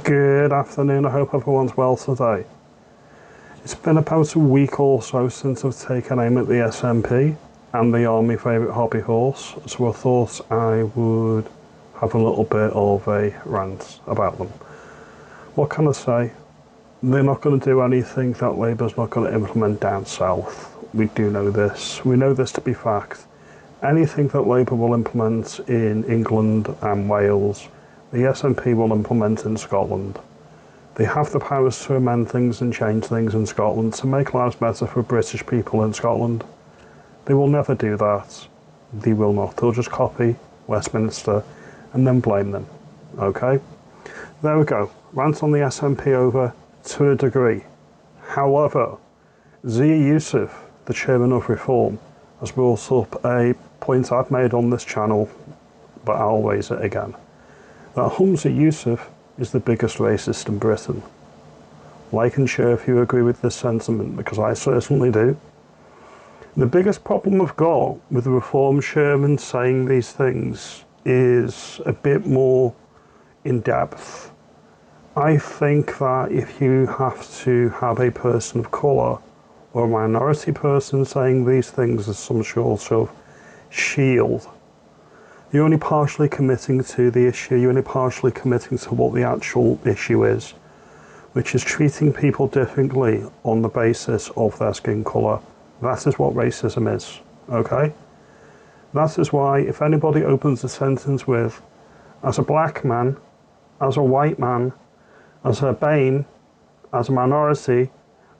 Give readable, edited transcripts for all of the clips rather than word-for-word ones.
Good afternoon, I hope everyone's well today. It's been about a week or so since I've taken aim at the SMP and they are my favourite hobby horse, so I thought I would have a little bit of a rant about them. What can I say? They're not going to do anything that Labour's not going to implement down south. We do know this. We know this to be fact. Anything that Labour will implement in England and Wales, the SNP will implement in Scotland. They have the powers to amend things and change things in Scotland to make lives better for British people in Scotland. They will never do that. They will not. They'll just copy Westminster and then blame them. Okay? There we go. Rant on the SNP over to a degree. However, Yousaf, the chairman of Reform, has brought up a point I've made on this channel, but I'll raise it again. That Yousaf is the biggest racist in Britain. Like and share if you agree with this sentiment, because I certainly do. The biggest problem I've got with the Reform chairman saying these things is a bit more in depth. I think that if you have to have a person of colour or a minority person saying these things as some sort of shield, you're only partially committing to the issue, you're only partially committing to what the actual issue is, which is treating people differently on the basis of their skin colour. That is what racism is, okay? That is why if anybody opens a sentence with, as a black man, as a white man, as a BAME, as a minority,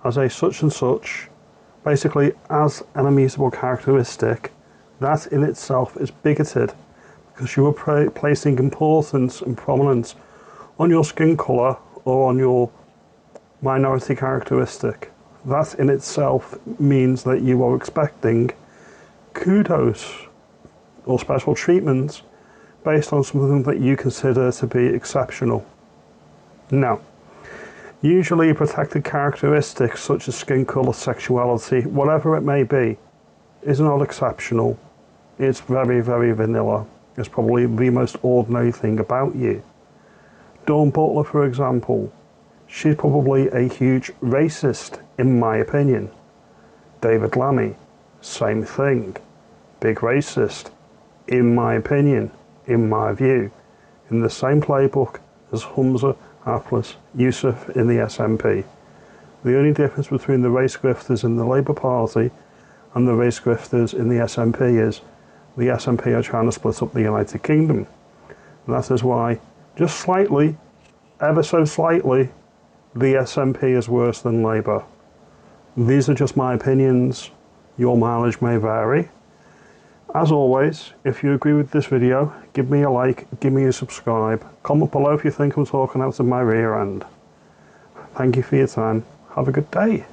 as a such and such, basically as an immutable characteristic, that in itself is bigoted. Because you are placing importance and prominence on your skin colour or on your minority characteristic. That in itself means that you are expecting kudos or special treatment based on something that you consider to be exceptional. Now, usually protected characteristics such as skin colour, sexuality, whatever it may be, is not exceptional. It's very, very vanilla. It's probably the most ordinary thing about you. Dawn Butler, for example, she's probably a huge racist, in my opinion. David Lammy, same thing. Big racist, in my opinion, in my view. In the same playbook as Humza, Haflis, Yousaf in the SNP. The only difference between the race grifters in the Labour Party and the race grifters in the SNP is the SNP are trying to split up the United Kingdom. And that is why, just slightly, ever so slightly, the SNP is worse than Labour. These are just my opinions. Your mileage may vary. As always, if you agree with this video, give me a like, give me a subscribe. Comment below if you think I'm talking out of my rear end. Thank you for your time. Have a good day.